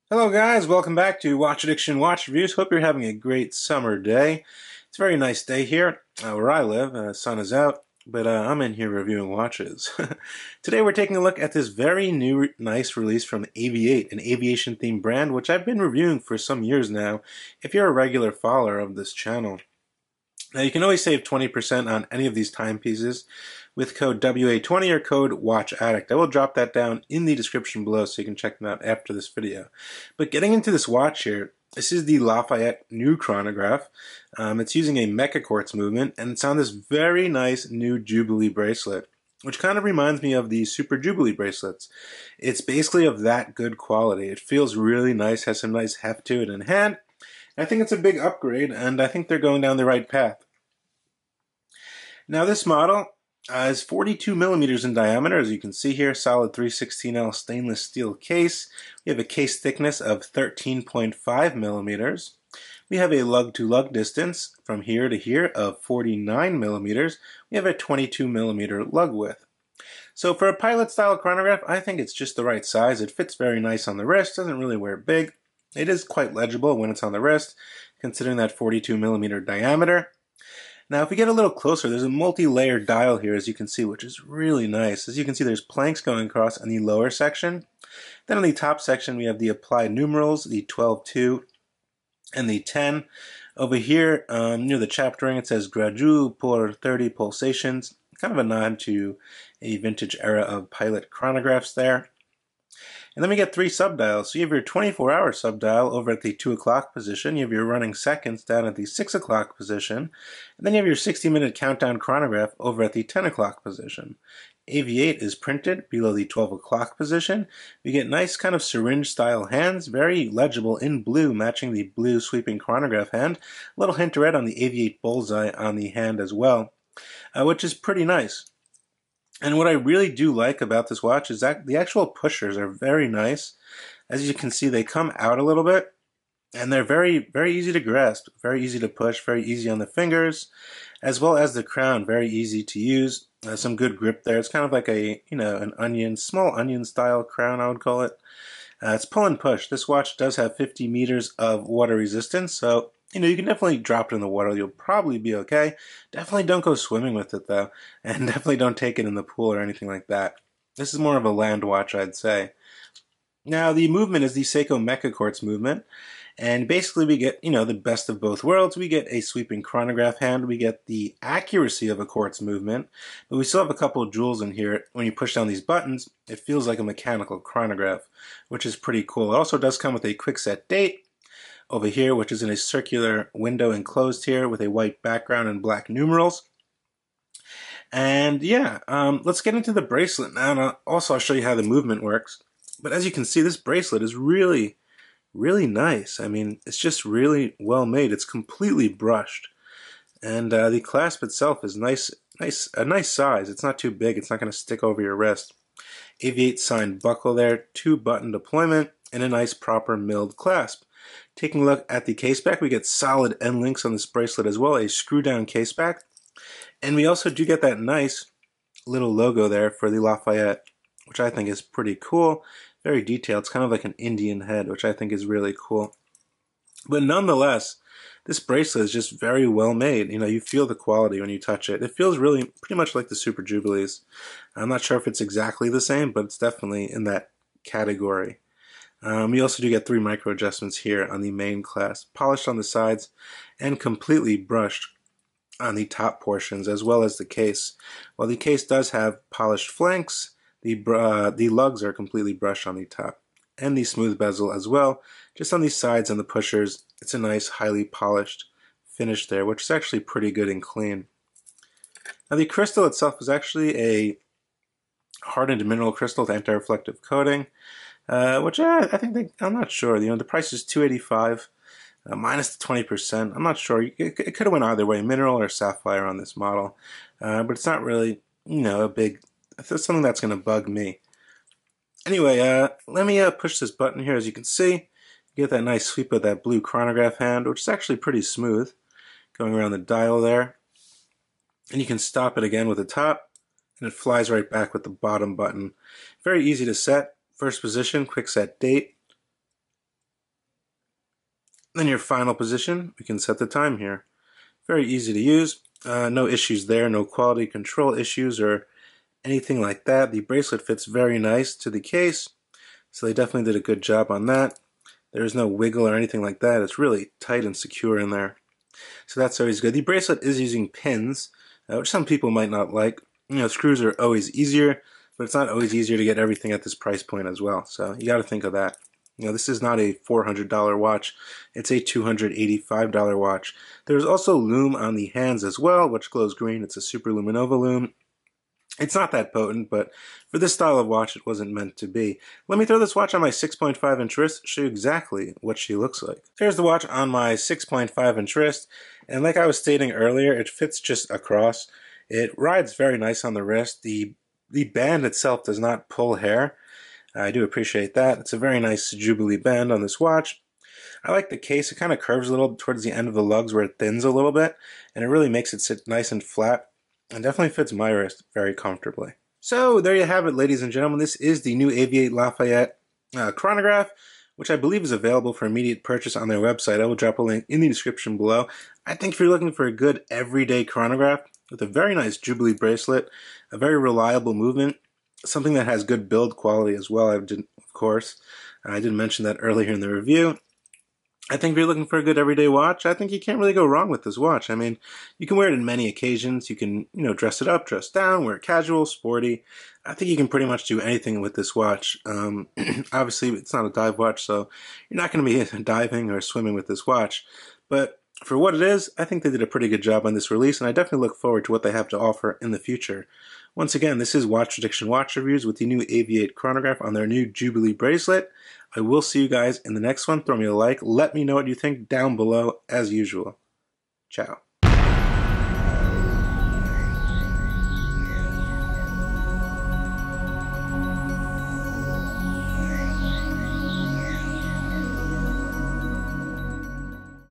Hello guys, welcome back to Watch Addiction Watch Reviews. Hope you're having a great summer day. It's a very nice day here where I live. Sun is out, but I'm in here reviewing watches. Today we're taking a look at this very new, nice release from AVI, an aviation-themed brand, which I've been reviewing for some years now, if you're a regular follower of this channel. Now you can always save 20% on any of these timepieces with code WA20 or code WATCHADDICT. I will drop that down in the description below so you can check them out after this video. But getting into this watch here, this is the Lafayette new chronograph. It's using a mecha quartz movement, and it's on this very nice new Jubilee bracelet, which kind of reminds me of the Super Jubilee bracelets. It's basically of that good quality. It feels really nice, has some nice heft to it in hand. I think it's a big upgrade, and I think they're going down the right path. Now this model is 42 millimeters in diameter, as you can see here, solid 316L stainless steel case. We have a case thickness of 13.5 millimeters. We have a lug-to-lug distance from here to here of 49 millimeters. We have a 22 millimeter lug width. So for a pilot-style chronograph, I think it's just the right size. It fits very nice on the wrist, doesn't really wear big. It is quite legible when it's on the wrist, considering that 42 millimeter diameter. Now, if we get a little closer, there's a multi-layered dial here, as you can see, which is really nice. As you can see, there's planks going across in the lower section. Then on the top section, we have the applied numerals, the 12-2 and the 10. Over here, near the chapter ring, it says Gradu por 30 pulsations. Kind of a nod to a vintage era of pilot chronographs there. And then we get 3 subdials. So you have your 24-hour subdial over at the 2 o'clock position. You have your running seconds down at the 6 o'clock position. And then you have your 60-minute countdown chronograph over at the 10 o'clock position. AV8 is printed below the 12 o'clock position. We get nice kind of syringe-style hands, very legible in blue, matching the blue sweeping chronograph hand. A little hint of red on the AV8 bullseye on the hand as well, which is pretty nice. And what I really do like about this watch is that the actual pushers are very nice. As you can see, they come out a little bit, and they're very, very easy to grasp, very easy to push, very easy on the fingers, as well as the crown, very easy to use. Some good grip there. It's kind of like a, an onion, small onion style crown, I would call it. It's pull and push. This watch does have 50 meters of water resistance, so you can definitely drop it in the water. You'll probably be okay. Definitely don't go swimming with it, though. And definitely don't take it in the pool or anything like that. This is more of a land watch, I'd say. Now, the movement is the Seiko Mecha Quartz movement. And basically we get, the best of both worlds. We get a sweeping chronograph hand. We get the accuracy of a quartz movement. But we still have a couple of jewels in here. When you push down these buttons, it feels like a mechanical chronograph, which is pretty cool. It also does come with a quick set date over here, which is in a circular window enclosed here with a white background and black numerals. And yeah, let's get into the bracelet now, and also I'll show you how the movement works. But as you can see, this bracelet is really, really nice. I mean, it's just really well made. It's completely brushed, and the clasp itself is a nice size. It's not too big. It's not going to stick over your wrist. AV8 signed buckle there, 2-button deployment, and a nice proper milled clasp. Taking a look at the case back, we get solid end links on this bracelet as well, a screw down case back. And we also do get that nice little logo there for the Lafayette, which I think is pretty cool. Very detailed. It's kind of like an Indian head, which I think is really cool. But nonetheless, this bracelet is just very well made. You feel the quality when you touch it. It feels really pretty much like the Super Jubilees. I'm not sure if it's exactly the same, but it's definitely in that category. We also do get 3 micro adjustments here on the main clasp, polished on the sides and completely brushed on the top portions, as well as the case. While the case does have polished flanks, the lugs are completely brushed on the top, and the smooth bezel as well. Just on these sides and the pushers, it's a nice, highly polished finish there, which is actually pretty good and clean. Now the crystal itself is actually a hardened mineral crystal with anti-reflective coating. Which I think I'm not sure. The price is $285 minus the 20%. I'm not sure. It could have went either way, mineral or sapphire on this model, but it's not really a big. It's something that's going to bug me. Anyway, let me push this button here. As you can see, you get that nice sweep of that blue chronograph hand, which is actually pretty smooth, going around the dial there. And you can stop it again with the top, and it flies right back with the bottom button. Very easy to set. First position, quick set date. Then your final position, we can set the time here. Very easy to use. No issues there, no quality control issues or anything like that. The bracelet fits very nice to the case, so they definitely did a good job on that. There's no wiggle or anything like that. It's really tight and secure in there. So that's always good. The bracelet is using pins, which some people might not like. You know, screws are always easier, but it's not always easier to get everything at this price point as well. So you got to think of that. You know, this is not a $400 watch. It's a $285 watch. There's also lume on the hands as well, which glows green. It's a Super Luminova lume. It's not that potent, but for this style of watch, it wasn't meant to be. Let me throw this watch on my 6.5-inch wrist, show you exactly what she looks like. Here's the watch on my 6.5-inch wrist, and like I was stating earlier, it fits just across. It rides very nice on the wrist. The band itself does not pull hair. I do appreciate that. It's a very nice Jubilee band on this watch. I like the case. It kind of curves a little towards the end of the lugs where it thins a little bit, and it really makes it sit nice and flat. And definitely fits my wrist very comfortably. So there you have it, ladies and gentlemen. This is the new AVI Lafayette chronograph, which I believe is available for immediate purchase on their website. I will drop a link in the description below. I think if you're looking for a good everyday chronograph with a very nice Jubilee bracelet, a very reliable movement, something that has good build quality as well, of course. I did mention that earlier in the review. I think if you're looking for a good everyday watch, I think you can't really go wrong with this watch. I mean, you can wear it in many occasions. You can, you know, dress it up, dress down, wear it casual, sporty. I think you can pretty much do anything with this watch. Obviously, it's not a dive watch, so you're not going to be diving or swimming with this watch. But for what it is, I think they did a pretty good job on this release, and I definitely look forward to what they have to offer in the future. Once again, this is Watch Prediction Watch Reviews with the new AVI chronograph on their new Jubilee bracelet. I will see you guys in the next one. Throw me a like. Let me know what you think down below as usual. Ciao.